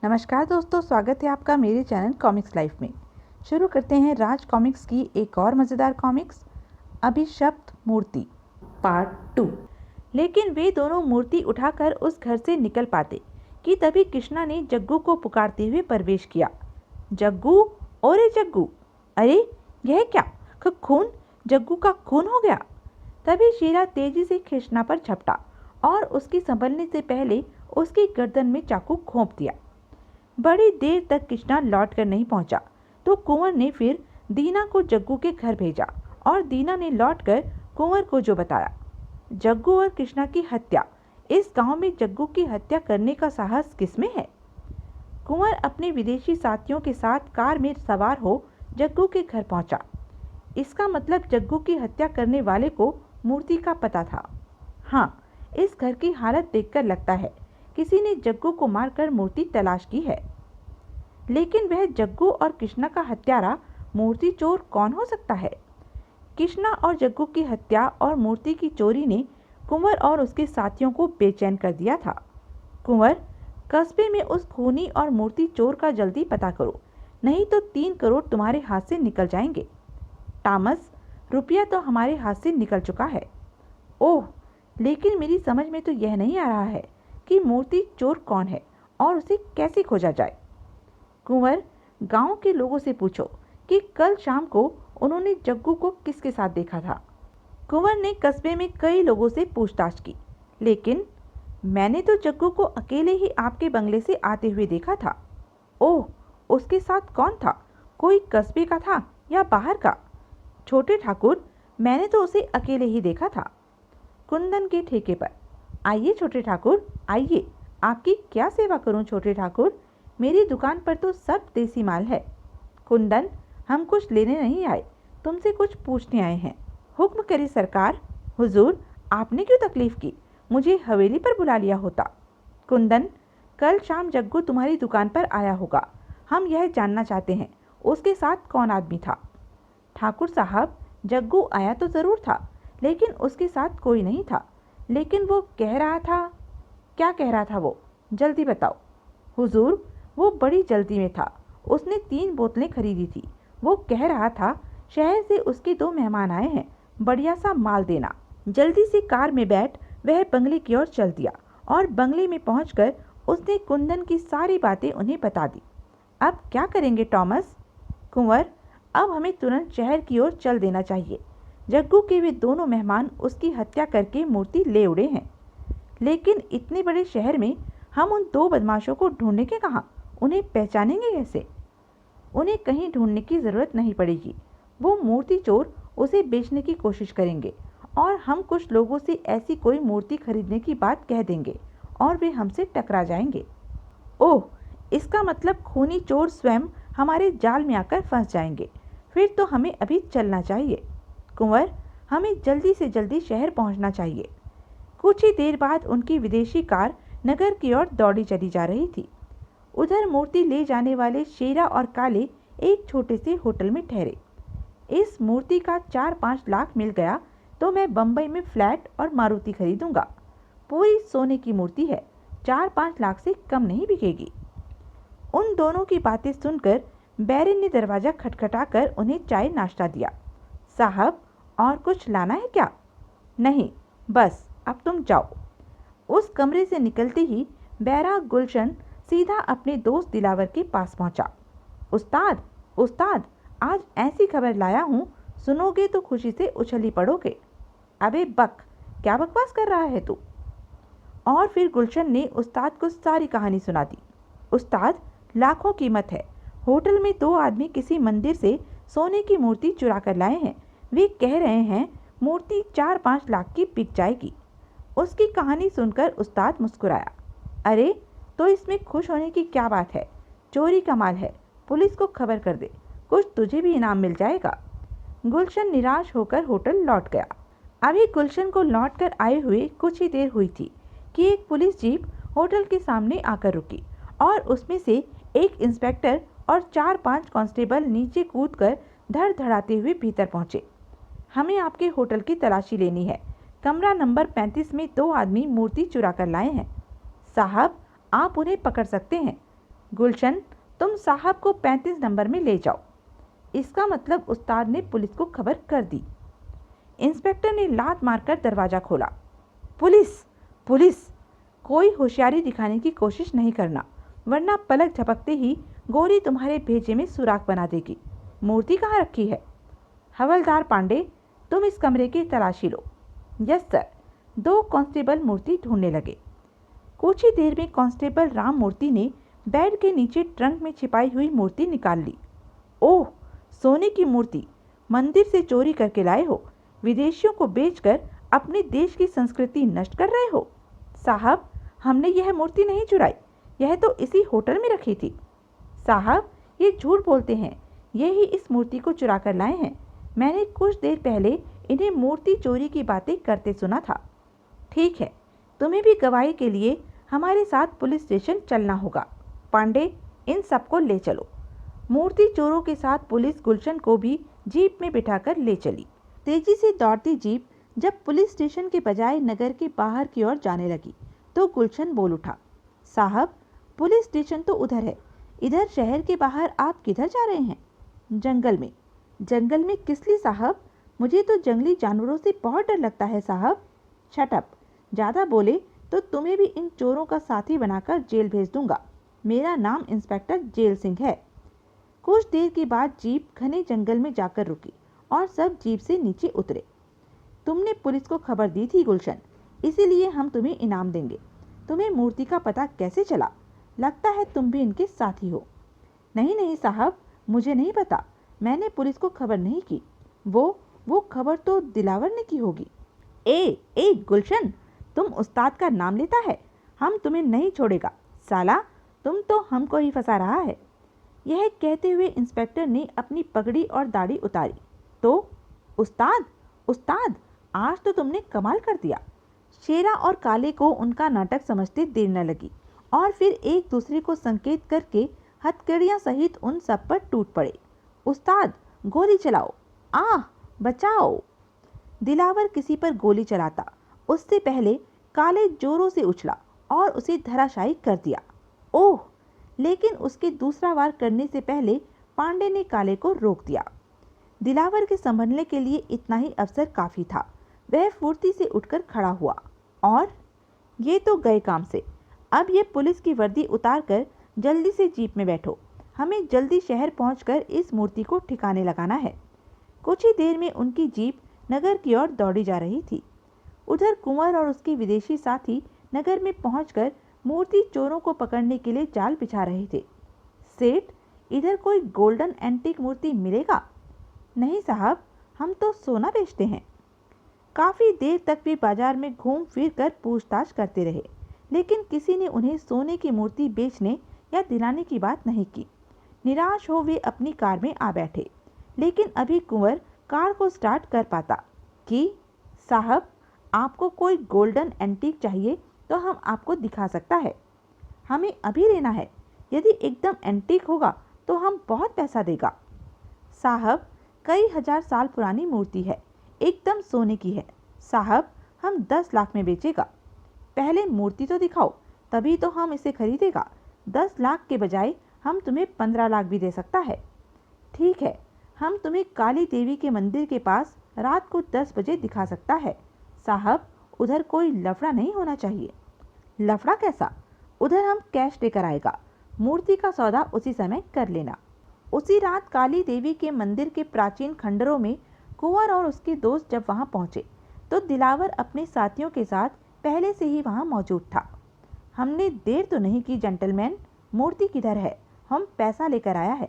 नमस्कार दोस्तों, स्वागत है आपका मेरे चैनल कॉमिक्स लाइफ में। शुरू करते हैं राज कॉमिक्स की एक और मज़ेदार कॉमिक्स, अभिशप्त मूर्ति पार्ट 2। लेकिन वे दोनों मूर्ति उठाकर उस घर से निकल पाते कि तभी कृष्णा ने जग्गू को पुकारते हुए प्रवेश किया। जग्गू, ओरे जग्गू, अरे यह क्या, खून, जग्गू का खून हो गया। तभी शीला तेजी से कृष्णा पर झपटा और उसकी संभलने से पहले उसकी गर्दन में चाकू घोंप दिया। बड़ी देर तक कृष्णा लौट कर नहीं पहुंचा तो कुंवर ने फिर दीना को जग्गू के घर भेजा और दीना ने लौटकर कुंवर को जो बताया। जग्गू और कृष्णा की हत्या। इस गांव में जग्गू की हत्या करने का साहस किसमें है? कुंवर अपने विदेशी साथियों के साथ कार में सवार हो जग्गू के घर पहुंचा। इसका मतलब जग्गू की हत्या करने वाले को मूर्ति का पता था। हाँ, इस घर की हालत देखकर लगता है किसी ने जग्गू को मारकर मूर्ति तलाश की है। लेकिन वह जग्गू और कृष्णा का हत्यारा मूर्ति चोर कौन हो सकता है? कृष्णा और जग्गू की हत्या और मूर्ति की चोरी ने कुंवर और उसके साथियों को बेचैन कर दिया था। कुंवर, कस्बे में उस खूनी और मूर्ति चोर का जल्दी पता करो, नहीं तो 3 करोड़ तुम्हारे हाथ से निकल जाएंगे। टॉमस, रुपया तो हमारे हाथ से निकल चुका है। ओह, लेकिन मेरी समझ में तो यह नहीं आ रहा है कि मूर्ति चोर कौन है और उसे कैसे खोजा जाए। कुंवर, गांव के लोगों से पूछो कि कल शाम को उन्होंने जग्गू को किसके साथ देखा था। कुंवर ने कस्बे में कई लोगों से पूछताछ की, लेकिन मैंने तो जग्गू को अकेले ही आपके बंगले से आते हुए देखा था। ओह, उसके साथ कौन था? कोई कस्बे का था या बाहर का? छोटे ठाकुर, मैंने तो उसे अकेले ही देखा था, कुंदन के ठेके पर। आइए छोटे ठाकुर, आइए, आपकी क्या सेवा करूं छोटे ठाकुर? मेरी दुकान पर तो सब देसी माल है। कुंदन, हम कुछ लेने नहीं आए, तुमसे कुछ पूछने आए हैं। हुक्म करिए सरकार। हुजूर, आपने क्यों तकलीफ की? मुझे हवेली पर बुला लिया होता। कुंदन, कल शाम जग्गू तुम्हारी दुकान पर आया होगा, हम यह जानना चाहते हैं उसके साथ कौन आदमी था। ठाकुर साहब, जग्गू आया तो ज़रूर था, लेकिन उसके साथ कोई नहीं था। लेकिन वो कह रहा था। क्या कह रहा था वो? जल्दी बताओ। हुजूर, वो बड़ी जल्दी में था, उसने 3 बोतलें खरीदी थी। वो कह रहा था शहर से उसके 2 मेहमान आए हैं, बढ़िया सा माल देना। जल्दी से कार में बैठ वह बंगले की ओर चल दिया और बंगले में पहुंचकर उसने कुंदन की सारी बातें उन्हें बता दी। अब क्या करेंगे टॉमस? कुंवर, अब हमें तुरंत शहर की ओर चल देना चाहिए। जग्गू के वे दोनों मेहमान उसकी हत्या करके मूर्ति ले उड़े हैं। लेकिन इतने बड़े शहर में हम उन 2 बदमाशों को ढूंढने के कहाँ? उन्हें पहचानेंगे कैसे? उन्हें कहीं ढूंढने की ज़रूरत नहीं पड़ेगी। वो मूर्ति चोर उसे बेचने की कोशिश करेंगे और हम कुछ लोगों से ऐसी कोई मूर्ति खरीदने की बात कह देंगे और वे हमसे टकरा जाएंगे। ओह, इसका मतलब खूनी चोर स्वयं हमारे जाल में आकर फंस जाएंगे। फिर तो हमें अभी चलना चाहिए। कुंवर, हमें जल्दी से जल्दी शहर पहुंचना चाहिए। कुछ ही देर बाद उनकी विदेशी कार नगर की ओर दौड़ी चली जा रही थी। उधर मूर्ति ले जाने वाले शेरा और काले एक छोटे से होटल में ठहरे। इस मूर्ति का 4-5 लाख मिल गया तो मैं बम्बई में फ्लैट और मारुति खरीदूंगा। पूरी सोने की मूर्ति है, 4-5 लाख से कम नहीं बिकेगी। उन दोनों की बातें सुनकर बैरन ने दरवाज़ा खटखटाकर उन्हें चाय नाश्ता दिया। साहब, और कुछ लाना है क्या? नहीं, बस अब तुम जाओ। उस कमरे से निकलते ही बैरा गुलशन सीधा अपने दोस्त दिलावर के पास पहुंचा। उस्ताद, उस्ताद, आज ऐसी खबर लाया हूँ, सुनोगे तो खुशी से उछली पड़ोगे। अबे बक, क्या बकवास कर रहा है तू? और फिर गुलशन ने उस्ताद को सारी कहानी सुना दी। उस्ताद, लाखों कीमत है। होटल में 2 आदमी किसी मंदिर से सोने की मूर्ति चुरा कर लाए हैं। वे कह रहे हैं मूर्ति 4-5 लाख की बिक जाएगी। उसकी कहानी सुनकर उस्ताद मुस्कुराया। अरे, तो इसमें खुश होने की क्या बात है? चोरी का माल है, पुलिस को खबर कर दे, कुछ तुझे भी इनाम मिल जाएगा। गुलशन निराश होकर होटल लौट गया। अभी गुलशन को लौट कर आए हुए कुछ ही देर हुई थी कि एक पुलिस जीप होटल के सामने आकर रुकी और उसमें से एक इंस्पेक्टर और 4-5 कांस्टेबल नीचे कूदकर धड़धड़ाते हुए भीतर पहुंचे। हमें आपके होटल की तलाशी लेनी है। कमरा नंबर 35 में 2 आदमी मूर्ति चुरा कर लाए हैं। साहब, आप उन्हें पकड़ सकते हैं। गुलशन, तुम साहब को 35 नंबर में ले जाओ। इसका मतलब उस्ताद ने पुलिस को खबर कर दी। इंस्पेक्टर ने लात मारकर दरवाज़ा खोला। Police, police! कोई होशियारी दिखाने की कोशिश नहीं करना, वरना पलक झपकते ही गोली तुम्हारे भेजे में सुराख बना देगी। मूर्ति कहाँ रखी है? हवलदार पांडे, तुम इस कमरे की तलाशी लो। Yes sir. 2 कांस्टेबल मूर्ति ढूंढने लगे। कुछ ही देर में कांस्टेबल राम मूर्ति ने बेड के नीचे ट्रंक में छिपाई हुई मूर्ति निकाल ली। ओह, सोने की मूर्ति मंदिर से चोरी करके लाए हो? विदेशियों को बेचकर अपने देश की संस्कृति नष्ट कर रहे हो? साहब, हमने यह मूर्ति नहीं चुराई, यह तो इसी होटल में रखी थी। साहब, ये झूठ बोलते हैं, ये ही इस मूर्ति को चुरा कर लाए हैं। मैंने कुछ देर पहले इन्हें मूर्ति चोरी की बातें करते सुना था। ठीक है, तुम्हें भी गवाही के लिए हमारे साथ पुलिस स्टेशन चलना होगा। पांडे, इन सबको ले चलो। मूर्ति चोरों के साथ पुलिस गुलशन को भी जीप में बिठाकर ले चली। तेजी से दौड़ती जीप जब पुलिस स्टेशन के बजाय नगर के बाहर की ओर जाने लगी तो गुलशन बोल उठा, साहब, पुलिस स्टेशन तो उधर है, इधर शहर के बाहर आप किधर जा रहे हैं? जंगल में। जंगल में किस लिए साहब? मुझे तो जंगली जानवरों से बहुत डर लगता है साहब। शट अप, ज़्यादा बोले तो तुम्हें भी इन चोरों का साथी बनाकर जेल भेज दूंगा। मेरा नाम इंस्पेक्टर जेल सिंह है। कुछ देर के बाद जीप घने जंगल में जाकर रुकी और सब जीप से नीचे उतरे। तुमने पुलिस को खबर दी थी गुलशन, इसीलिए हम तुम्हें इनाम देंगे। तुम्हें मूर्ति का पता कैसे चला? लगता है तुम भी इनके साथी हो। नहीं नहीं साहब, मुझे नहीं पता, मैंने पुलिस को खबर नहीं की। वो खबर तो दिलावर ने की होगी। ए गुलशन, तुम उस्ताद का नाम लेता है, हम तुम्हें नहीं छोड़ेगा साला, तुम तो हमको ही फंसा रहा है। यह कहते हुए इंस्पेक्टर ने अपनी पगड़ी और दाढ़ी उतारी। तो उस्ताद, आज तो तुमने कमाल कर दिया। शेरा और काले को उनका नाटक समझते देर न लगी और फिर एक दूसरे को संकेत करके हथकड़ियां सहित उन सब पर टूट पड़े। उस्ताद, गोली चलाओ, बचाओ! दिलावर किसी पर गोली चलाता उससे पहले काले जोरों से उछला और उसे धराशायी कर दिया। ओह! लेकिन उसके दूसरा वार करने से पहले पांडे ने काले को रोक दिया। दिलावर के संभलने के लिए इतना ही अवसर काफी था। वह फुर्ती से उठकर खड़ा हुआ और ये तो गए काम से। अब ये पुलिस की वर्दी उतारकर जल्दी से जीप में बैठो, हमें जल्दी शहर पहुंचकर इस मूर्ति को ठिकाने लगाना है। कुछ ही देर में उनकी जीप नगर की ओर दौड़ी जा रही थी। उधर कुंवर और उसके विदेशी साथी नगर में पहुंचकर मूर्ति चोरों को पकड़ने के लिए जाल बिछा रहे थे। सेठ, इधर कोई गोल्डन एंटीक मूर्ति मिलेगा? नहीं साहब, हम तो सोना बेचते हैं। काफी देर तक वे बाजार में घूम फिर कर पूछताछ करते रहे, लेकिन किसी ने उन्हें सोने की मूर्ति बेचने या दिलाने की बात नहीं की। निराश हो वे अपनी कार में आ बैठे, लेकिन अभी कुंवर कार को स्टार्ट कर पाता कि साहब, आपको कोई गोल्डन एंटीक चाहिए तो हम आपको दिखा सकता है, हमें अभी लेना है। यदि एकदम एंटीक होगा तो हम बहुत पैसा देगा। साहब, कई हजार साल पुरानी मूर्ति है, एकदम सोने की है साहब, हम 10 लाख में बेचेगा। पहले मूर्ति तो दिखाओ, तभी तो हम इसे खरीदेगा। 10 लाख के बजाय हम तुम्हें 15 लाख भी दे सकता है। ठीक है, हम तुम्हें काली देवी के मंदिर के पास रात को 10 बजे दिखा सकता है। साहब, उधर कोई लफड़ा नहीं होना चाहिए। लफड़ा कैसा? उधर हम कैश लेकर आएगा, मूर्ति का सौदा उसी समय कर लेना। उसी रात काली देवी के मंदिर के प्राचीन खंडरों में कुंवर और उसके दोस्त जब वहां पहुंचे तो दिलावर अपने साथियों के साथ पहले से ही वहां मौजूद था। हमने देर तो नहीं की जेंटलमैन, मूर्ति किधर है? हम पैसा लेकर आया है।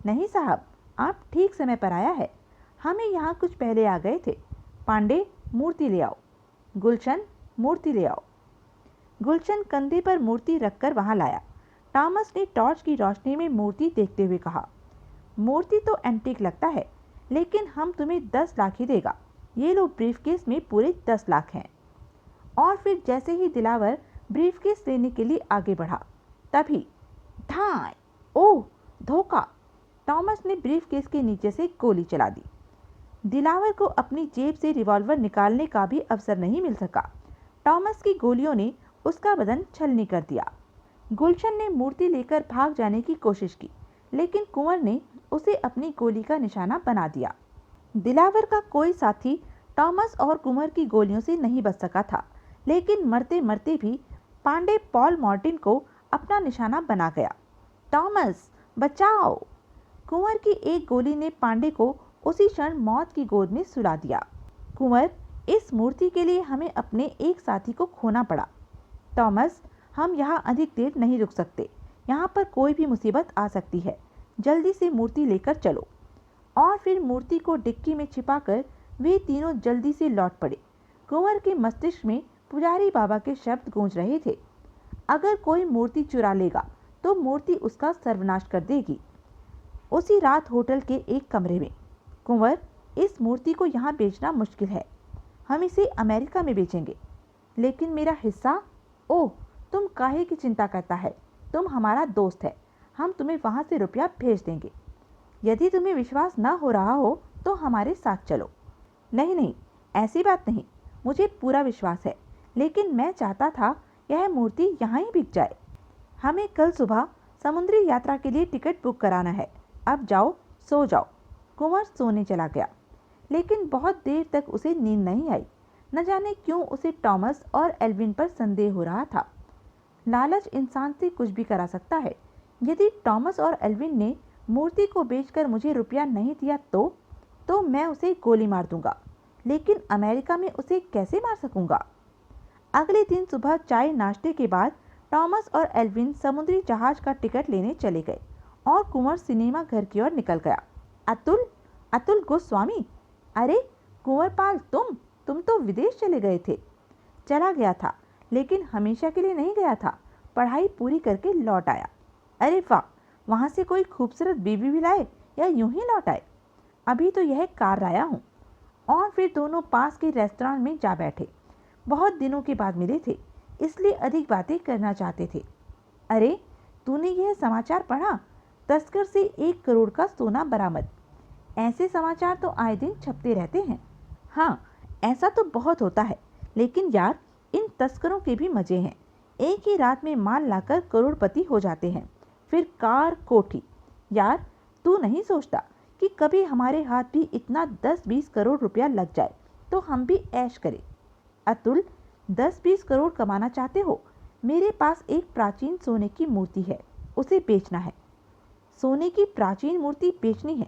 नहीं साहब, आप ठीक समय पर आया है, हमें यहाँ कुछ पहले आ गए थे। पांडे, मूर्ति ले आओ। गुलशन, मूर्ति ले आओ। गुलशन कंधे पर मूर्ति रखकर वहां लाया। टॉमस ने टॉर्च की रोशनी में मूर्ति देखते हुए कहा, मूर्ति तो एंटीक लगता है, लेकिन हम तुम्हें 10 लाख ही देगा। ये लो, ब्रीफकेस में पूरे 10 लाख हैं। और फिर जैसे ही दिलावर ब्रीफकेस लेने के लिए आगे बढ़ा, तभी धाय! ओह, धोखा! टॉमस ने ब्रीफकेस के नीचे से गोली चला दी। दिलावर को अपनी जेब से रिवॉल्वर निकालने का भी अवसर नहीं मिल सका। टॉमस की गोलियों ने उसका बदन छलनी कर दिया। गुलशन ने मूर्ति लेकर भाग जाने की कोशिश की, लेकिन कुंवर ने उसे अपनी गोली का निशाना बना दिया। दिलावर का कोई साथी टॉमस और कुंवर की गोलियों से नहीं बच सका था, लेकिन मरते मरते भी पांडे पॉल मार्टिन को अपना निशाना बना गया। टॉमस बचाओ! कुंवर की एक गोली ने पांडे को उसी क्षण मौत की गोद में सुला दिया। कुंवर, इस मूर्ति के लिए हमें अपने एक साथी को खोना पड़ा। टॉमस, हम यहाँ अधिक देर नहीं रुक सकते। यहाँ पर कोई भी मुसीबत आ सकती है। जल्दी से मूर्ति लेकर चलो। और फिर मूर्ति को डिक्की में छिपाकर वे तीनों जल्दी से लौट पड़े। कुंवर के मस्तिष्क में पुजारी बाबा के शब्द गूंज रहे थे, अगर कोई मूर्ति चुरा लेगा तो मूर्ति उसका सर्वनाश कर देगी। उसी रात होटल के एक कमरे में, कुंवर, इस मूर्ति को यहाँ बेचना मुश्किल है। हम इसे अमेरिका में बेचेंगे, लेकिन मेरा हिस्सा? ओह, तुम काहे की चिंता करता है? तुम हमारा दोस्त है, हम तुम्हें वहाँ से रुपया भेज देंगे। यदि तुम्हें विश्वास न हो रहा हो तो हमारे साथ चलो। नहीं नहीं, ऐसी बात नहीं, मुझे पूरा विश्वास है, लेकिन मैं चाहता था यह मूर्ति यहाँ ही बिक जाए। हमें कल सुबह समुद्री यात्रा के लिए टिकट बुक कराना है। अब जाओ, सो जाओ। कुंवर सोने चला गया, लेकिन बहुत देर तक उसे नींद नहीं आई। न जाने क्यों उसे टॉमस और एल्विन पर संदेह हो रहा था। लालच इंसान से कुछ भी करा सकता है। यदि टॉमस और एल्विन ने मूर्ति को बेचकर मुझे रुपया नहीं दिया तो मैं उसे गोली मार दूंगा, लेकिन अमेरिका में उसे कैसे मार सकूंगा? अगले दिन सुबह चाय नाश्ते के बाद टॉमस और एल्विन समुद्री जहाज का टिकट लेने चले गए और कुंवर सिनेमा घर की ओर निकल गया। अतुल गोस्वामी! अरे कुंवर पाल, तुम तो विदेश चले गए थे। चला गया था, लेकिन हमेशा के लिए नहीं गया था। पढ़ाई पूरी करके लौट आया। अरे वाह, वहाँ से कोई खूबसूरत बीवी भी लाए या यूं ही लौट आए? अभी तो यह कार लाया हूँ। और फिर दोनों पास के रेस्टोरेंट में जा बैठे। बहुत दिनों के बाद मिले थे, इसलिए अधिक बातें करना चाहते थे। अरे, तूने यह समाचार पढ़ा? तस्कर से 1 करोड़ का सोना बरामद। ऐसे समाचार तो आए दिन छपते रहते हैं। हाँ, ऐसा तो बहुत होता है, लेकिन यार, इन तस्करों के भी मजे हैं। एक ही रात में माल लाकर करोड़पति हो जाते हैं, फिर कार, कोठी। यार, तू नहीं सोचता कि कभी हमारे हाथ भी इतना 10-20 करोड़ रुपया लग जाए तो हम भी ऐश करें? अतुल, 10-20 करोड़ कमाना चाहते हो? मेरे पास एक प्राचीन सोने की मूर्ति है, उसे बेचना है। सोने की प्राचीन मूर्ति बेचनी है?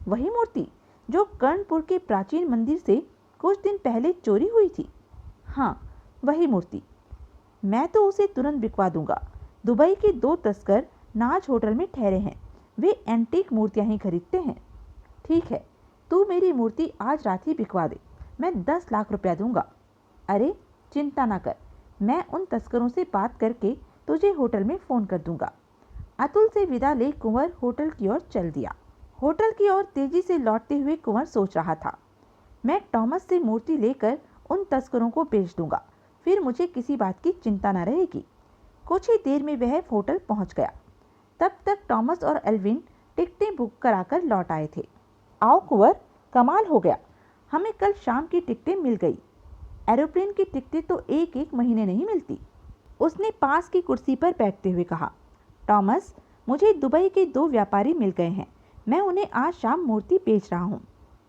वही मूर्ति जो कर्णपुर के प्राचीन मंदिर से कुछ दिन पहले चोरी हुई थी? हाँ, वही मूर्ति। मैं तो उसे तुरंत बिकवा दूंगा। दुबई के 2 तस्कर नाज होटल में ठहरे हैं। वे एंटीक मूर्तियां ही खरीदते हैं। ठीक है, तू मेरी मूर्ति आज रात ही बिकवा दे, मैं 10 लाख रुपया दूंगा। अरे चिंता ना कर, मैं उन तस्करों से बात करके तुझे होटल में फ़ोन कर दूंगा। अतुल से विदा ले कुंवर होटल की ओर चल दिया। होटल की ओर तेजी से लौटते हुए कुंवर सोच रहा था, मैं टॉमस से मूर्ति लेकर उन तस्करों को बेच दूंगा, फिर मुझे किसी बात की चिंता न रहेगी। कुछ ही देर में वह होटल पहुंच गया। तब तक टॉमस और एल्विन टिकटें बुक कराकर लौट आए थे। आओ कुंवर, कमाल हो गया, हमें कल शाम की टिकटें मिल गई। एरोप्लेन की टिकटें तो एक महीने नहीं मिलती। उसने पास की कुर्सी पर बैठते हुए कहा, टॉमस, मुझे दुबई के 2 व्यापारी मिल गए हैं, मैं उन्हें आज शाम मूर्ति बेच रहा हूँ।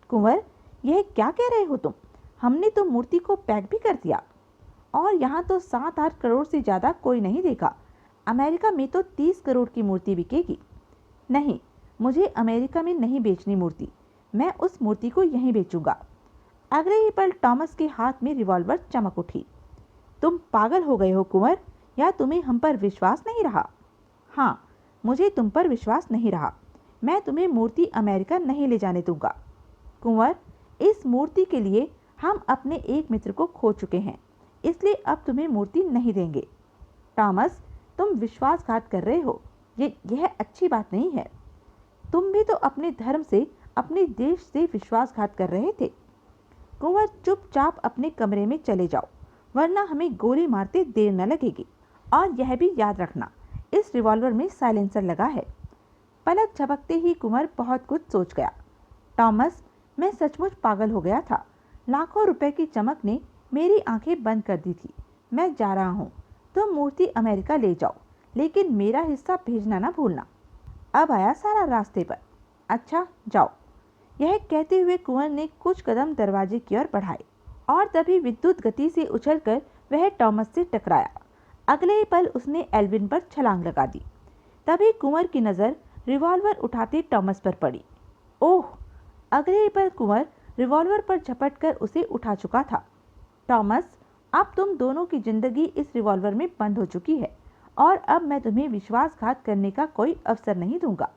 कुंवर, यह क्या कह रहे हो तुम? हमने तो मूर्ति को पैक भी कर दिया, और यहाँ तो 7-8 करोड़ से ज़्यादा कोई नहीं देगा। अमेरिका में तो 30 करोड़ की मूर्ति बिकेगी। नहीं, मुझे अमेरिका में नहीं बेचनी मूर्ति, मैं उस मूर्ति को यहीं बेचूंगा। अगले ही पल टॉमस के हाथ में रिवॉल्वर चमक उठी। तुम पागल हो गए हो कुंवर, या तुम्हें हम पर विश्वास नहीं रहा? हाँ, मुझे तुम पर विश्वास नहीं रहा। मैं तुम्हें मूर्ति अमेरिका नहीं ले जाने दूंगा। कुंवर, इस मूर्ति के लिए हम अपने एक मित्र को खो चुके हैं, इसलिए अब तुम्हें मूर्ति नहीं देंगे। टॉमस, तुम विश्वासघात कर रहे हो, यह अच्छी बात नहीं है। तुम भी तो अपने धर्म से, अपने देश से विश्वासघात कर रहे थे। कुंवर, चुपचाप अपने कमरे में चले जाओ, वरना हमें गोली मारते देर न लगेगी। और यह भी याद रखना, इस रिवॉल्वर में साइलेंसर लगा है। पलक झपकते ही कुंवर बहुत कुछ सोच गया। टॉमस, मैं सचमुच पागल हो गया था। लाखों रुपए की चमक ने मेरी आंखें बंद कर दी थी। मैं जा रहा हूँ, तुम मूर्ति अमेरिका ले जाओ, लेकिन मेरा हिस्सा भेजना ना भूलना। अब आया सारा रास्ते पर। अच्छा जाओ। यह कहते हुए कुंवर ने कुछ कदम दरवाजे की ओर बढ़ाए और तभी विद्युत गति से उछलकर वह टॉमस से टकराया। अगले ही पल उसने एल्विन पर छलांग लगा दी। तभी कुंवर की नज़र रिवॉल्वर उठाते टॉमस पर पड़ी। ओह! अगले ही पल कुंवर रिवॉल्वर पर झपटकर उसे उठा चुका था। टॉमस, अब तुम दोनों की जिंदगी इस रिवॉल्वर में बंद हो चुकी है और अब मैं तुम्हें विश्वासघात करने का कोई अवसर नहीं दूंगा।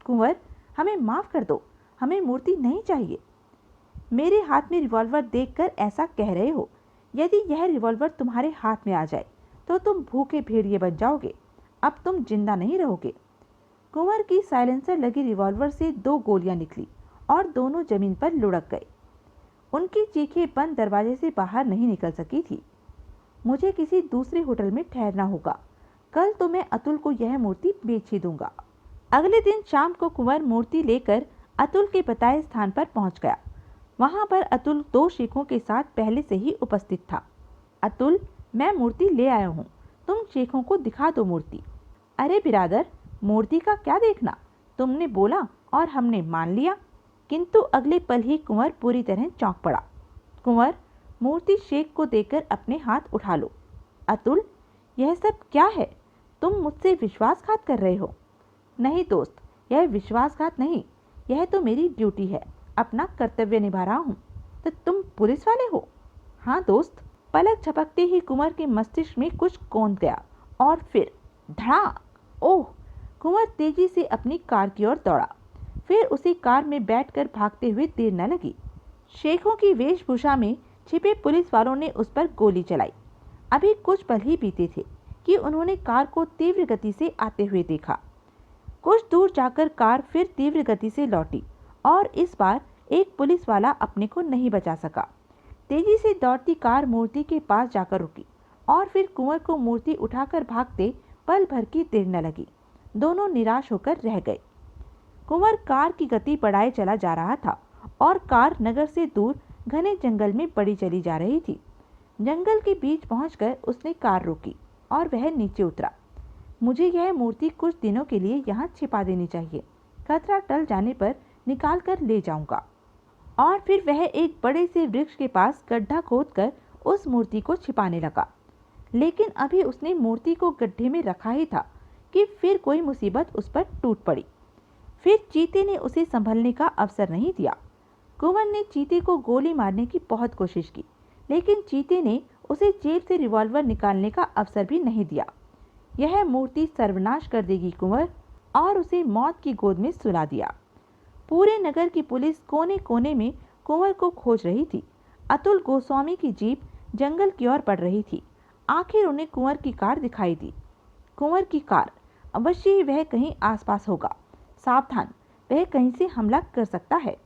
कुंवर, हमें माफ कर दो, हमें मूर्ति नहीं चाहिए। मेरे हाथ में रिवॉल्वर देखकर ऐसा कह रहे हो। यदि यह रिवॉल्वर तुम्हारे हाथ में आ जाए तो तुम भूखे भेड़िए बन जाओगे। अब तुम जिंदा नहीं रहोगे। कुंवर की साइलेंसर लगी रिवॉल्वर से 2 गोलियां निकली और दोनों जमीन पर लुढ़क गए। उनकी चीखें बंद दरवाजे से बाहर नहीं निकल सकी थी। मुझे किसी दूसरे होटल में ठहरना होगा। कल तो मैं अतुल को यह मूर्ति बेच ही दूंगा। अगले दिन शाम को कुंवर मूर्ति लेकर अतुल के बताए स्थान पर पहुंच गया। वहां पर अतुल 2 शेखों के साथ पहले से ही उपस्थित था। अतुल, मैं मूर्ति ले आया हूँ, तुम शेखों को दिखा दो मूर्ति। अरे बिरादर, मूर्ति का क्या देखना, तुमने बोला और हमने मान लिया। किंतु अगले पल ही कुंवर पूरी तरह चौंक पड़ा। कुंवर, मूर्ति शेख को देकर अपने हाथ उठा लो। अतुल, यह सब क्या है? तुम मुझसे विश्वासघात कर रहे हो। नहीं दोस्त, यह विश्वासघात नहीं, यह तो मेरी ड्यूटी है, अपना कर्तव्य निभा रहा हूँ। तो तुम पुलिस वाले हो? हाँ दोस्त। पलक झपकते ही कुंवर के मस्तिष्क में कुछ कौंध गया और फिर धड़ाक। ओह! कुंवर तेजी से अपनी कार की ओर दौड़ा। फिर उसी कार में बैठकर भागते हुए देर न लगी। शेखों की वेशभूषा में छिपे पुलिस वालों ने उस पर गोली चलाई। अभी कुछ पल ही बीते थे कि उन्होंने कार को तीव्र गति से आते हुए देखा। कुछ दूर जाकर कार फिर तीव्र गति से लौटी और इस बार एक पुलिस वाला अपने को नहीं बचा सका। तेजी से दौड़ती कार मूर्ति के पास जाकर रुकी और फिर कुंवर को मूर्ति उठाकर भागते पल भर की देर न लगी। दोनों निराश होकर रह गए। कुंवर कार की गति बढ़ाए चला जा रहा था और कार नगर से दूर घने जंगल में बढ़ी चली जा रही थी। जंगल के बीच पहुंचकर उसने कार रोकी और वह नीचे उतरा। मुझे यह मूर्ति कुछ दिनों के लिए यहाँ छिपा देनी चाहिए। खतरा टल जाने पर निकाल कर ले जाऊंगा। और फिर वह एक बड़े से वृक्ष के पास गड्ढा खोदकर उस मूर्ति को छिपाने लगा। लेकिन अभी उसने मूर्ति को गड्ढे में रखा ही था कि फिर कोई मुसीबत उस पर टूट पड़ी। फिर चीते ने उसे संभलने का अवसर नहीं दिया। कुंवर ने चीते को गोली मारने की बहुत कोशिश की, लेकिन चीते ने उसे जेब से रिवॉल्वर निकालने का अवसर भी नहीं दिया। यह मूर्ति सर्वनाश कर देगी कुंवर, और उसे मौत की गोद में सुला दिया। पूरे नगर की पुलिस कोने कोने में कुंवर को खोज रही थी। अतुल गोस्वामी की जीप जंगल की ओर बढ़ रही थी। आखिर उन्हें कुंवर की कार दिखाई दी। कुंवर की कार, अवश्य ही वह कहीं आसपास होगा। सावधान, वह कहीं से हमला कर सकता है।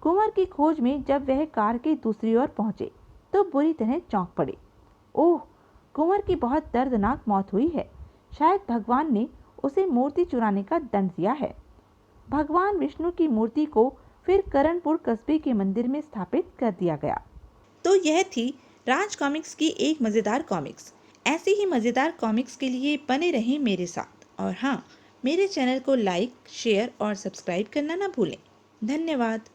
कुंवर की खोज में जब वह कार के दूसरी ओर पहुंचे तो बुरी तरह चौंक पड़े। ओह! कुंवर की बहुत दर्दनाक मौत हुई है। शायद भगवान ने उसे मूर्ति चुराने का दंड दिया है। भगवान विष्णु की मूर्ति को फिर करणपुर कस्बे के मंदिर में स्थापित कर दिया गया। तो यह थी राज कॉमिक्स की एक मज़ेदार कॉमिक्स। ऐसी ही मज़ेदार कॉमिक्स के लिए बने रहें मेरे साथ। और हाँ, मेरे चैनल को लाइक, शेयर और सब्सक्राइब करना ना भूलें। धन्यवाद।